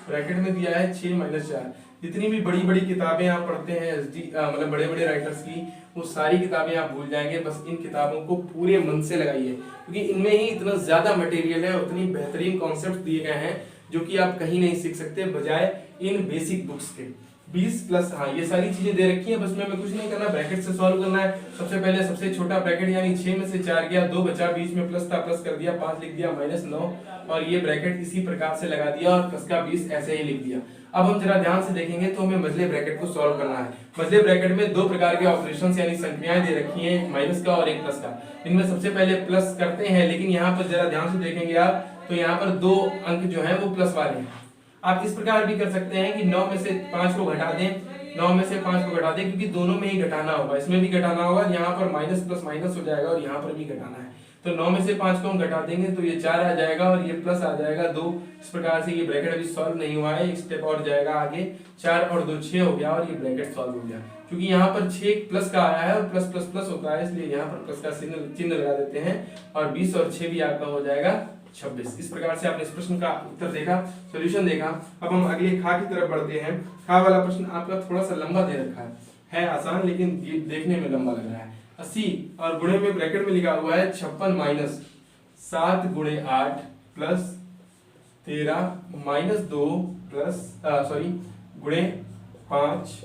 A: ब्रैकेट में दिया है 6 माइनस 4। जितनी भी बड़ी बड़ी किताबें आप पढ़ते हैं मतलब बड़े बड़े राइटर्स की, वो सारी किताबें आप भूल जाएंगे। बस इन किताबों को पूरे मन से लगाइए, क्योंकि इनमें ही इतना ज्यादा मटेरियल है, उतनी बेहतरीन कॉन्सेप्ट दिए गए हैं जो कि आप कहीं नहीं सीख सकते बजाय इन बेसिक बुक्स के। 20 प्लस, हाँ ये सारी चीजें दे रखी है, बस में कुछ नहीं करना, ब्रैकेट से सॉल्व करना है। सबसे पहले सबसे छोटा ब्रैकेट यानी 6 में से 4 गया, 2 बचा, बीच में प्लस था प्लस कर दिया, 5 लिख दिया, माइनस 9 और ये ब्रैकेट इसी प्रकार से लगा दिया और प्लस का 20 ऐसे ही लिख दिया। अब हम जरा ध्यान से देखेंगे तो हमें मझले ब्रैकेट को सॉल्व करना है। मझले ब्रैकेट में दो प्रकार के ऑपरेशंस यानी संख्याएं दे रखी हैं, माइनस का और एक प्लस का। इनमें सबसे पहले प्लस करते हैं, लेकिन यहाँ पर जरा ध्यान से देखेंगे आप तो यहाँ पर 2 अंक जो है वो प्लस वाले हैं। आप इस प्रकार भी कर सकते हैं कि 9 में से 5 को घटा दें, 9 में से 5 को घटा दें, क्योंकि दोनों में ही घटाना होगा, इसमें भी घटाना होगा, यहाँ पर माइनस प्लस माइनस हो जाएगा और यहाँ पर भी घटाना है। तो 9 में से 5 को हम घटा देंगे तो ये 4 आ जाएगा और ये प्लस आ जाएगा 2। इस प्रकार से ये ब्रैकेट अभी सॉल्व नहीं हुआ है, एक स्टेप और जाएगा आगे, 4 और 2 6 हो गया और ये ब्रैकेट सॉल्व हो गया। क्योंकि यहाँ पर 6 प्लस का आया है और प्लस प्लस प्लस होता है, इसलिए यहाँ पर प्लस का चिन्ह लगा देते हैं और 20 और 6 भी आपका हो जाएगा 26। इस प्रकार से आपने इस प्रश्न का उत्तर देखा, सॉल्यूशन देखा। अब हम अगले खा की तरफ बढ़ते हैं। खा वाला प्रश्न आपका थोड़ा सा लंबा दे रखा है आसान, लेकिन ये देखने में लंबा लग रहा है। 80 और गुणे में ब्रैकेट में लिखा हुआ है 56 माइनस 7 गुणे 8 प्लस 13 माइनस 2 प्लस गुणे 5।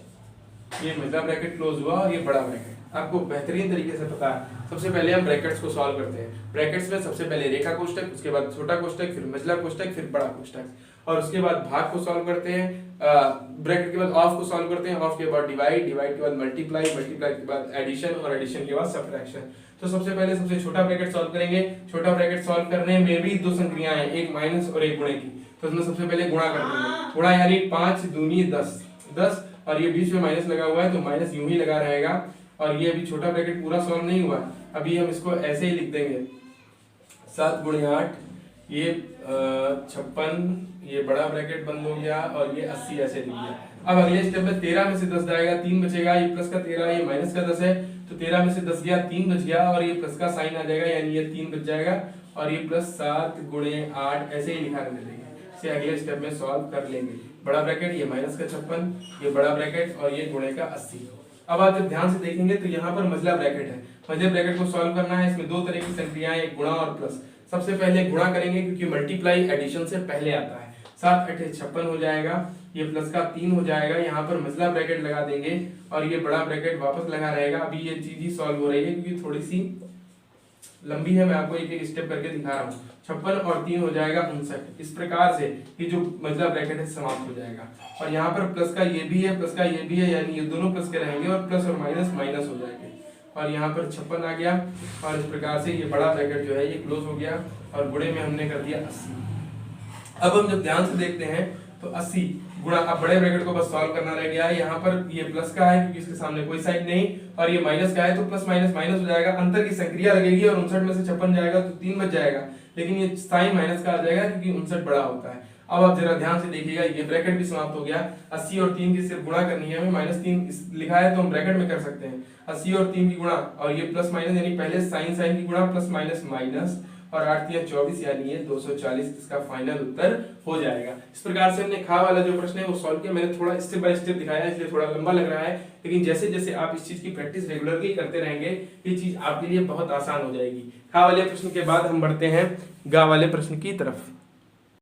A: ये मिडल ब्रैकेट क्लोज हुआ और ये बड़ा ब्रैकेट आपको बेहतरीन तरीके से पता है। सबसे पहले हम ब्रैकेट्स को सॉल्व करते हैं। ब्रैकेट्स में सबसे पहले रेखा कोष्टक, उसके बाद छोटा कोष्टक, फिर मझला कोष्टक, फिर बड़ा कोष्टक और उसके बाद भाग को सॉल्व करते हैं। ब्रैकेट के बाद ऑफ को सॉल्व करते हैं, ऑफ के बाद डिवाइड, डिवाइड के बाद मल्टीप्लाई, मल्टीप्लाई के बाद एडिशन और एडिशन के बाद सब्ट्रैक्शन। तो सबसे पहले सबसे छोटा ब्रैकेट सॉल्व करेंगे। छोटा ब्रैकेट सॉल्व करने में भी दो संक्रियाएं हैं, एक माइनस और एक गुणे की। तो इसमें सबसे पहले गुणा कर देंगे। गुणा यानी 5 दूनी 10 और ये बीच में माइनस लगा हुआ है तो माइनस यूं ही लगा रहेगा। और ये अभी छोटा ब्रैकेट पूरा सॉल्व नहीं हुआ, अभी हम इसको ऐसे ही लिख देंगे 7 गुणे 8, ये 56, ये बड़ा ब्रैकेट बंद हो गया और ये 80 ऐसे लिख दिया। अब अगले स्टेप में 13 में से 10 जाएगा, 3 बचेगा, ये प्लस का 13 ये माइनस का 10 है तो 13 में से 10 गया, 3 बच गया और ये प्लस का साइन आ जाएगा यानी ये 3 बच जाएगा और ये प्लस 7 गुणे 8 ऐसे ही लिखा रहने देंगे। इसे अगले स्टेप में सॉल्व कर लेंगे। बड़ा ब्रैकेट ये माइनस का 56, ये बड़ा ब्रैकेट और ये गुणे का 80। अब आप जब ध्यान से देखेंगे तो यहाँ पर मझला ब्रैकेट है। मझले ब्रैकेट को सॉल्व करना है, इसमें दो तरह की संक्रियाएं, एक गुणा और प्लस। सबसे पहले गुणा करेंगे क्योंकि मल्टीप्लाई एडिशन से पहले आता है। 7 8 56 हो जाएगा, ये प्लस का 3 हो जाएगा, यहाँ पर मझला ब्रैकेट लगा देंगे और ये बड़ा ब्रैकेट वापस लगा रहेगा। अभी ये चीज ही सॉल्व हो रही है क्योंकि थोड़ी सी लंबी है, मैं आपको एक एक स्टेप करके दिखा रहा हूँ। 56 और 3 हो जाएगा 59। इस प्रकार से ये जो मझला ब्रैकेट है समाप्त हो जाएगा और यहाँ पर प्लस का ये भी है, प्लस का ये भी है, यानी ये दोनों प्लस के रहेंगे और प्लस और माइनस माइनस हो जाएंगे और यहाँ पर 56 आ गया और इस प्रकार से ये बड़ा ब्रैकेट जो है ये क्लोज हो गया और गुणे में हमने कर दिया 80। अब हम जब ध्यान से देखते हैं तो 80 गुणा, अब बड़े ब्रैकेट को बस सॉल्व करना रह गया है। यहाँ पर ये प्लस का है क्योंकि इसके सामने कोई साइन नहीं और ये माइनस का है तो प्लस माइनस माइनस हो जाएगा, अंतर की संक्रिया लगेगी और 59 में से 56 जाएगा तो 3 बच जाएगा, लेकिन ये साइन माइनस का आ जाएगा क्योंकि 59 बड़ा होता है। अब आप जरा ध्यान से देखिएगा, ये ब्रैकेट भी समाप्त हो गया। 80 और 3 की सिर्फ गुणा करनी है हमें, -3 लिखा है तो हम ब्रैकेट में कर सकते हैं। 80 और 3 की गुणा और ये प्लस माइनस यानी पहले साइन साइन की गुणा प्लस माइनस माइनस और 8 या 24 यानी ये 240 इसका फाइनल उत्तर हो जाएगा। इस प्रकार से हमने खा वाला जो प्रश्न है वो सॉल्व किया। मैंने थोड़ा स्टेप बाय स्टेप दिखाया है इसलिए थोड़ा लंबा लग रहा है, लेकिन जैसे जैसे आप इस चीज की प्रैक्टिस रेगुलरली करते रहेंगे ये चीज आपके लिए बहुत आसान हो जाएगी। खा वाले प्रश्न के बाद हम बढ़ते हैं गा वाले प्रश्न की तरफ।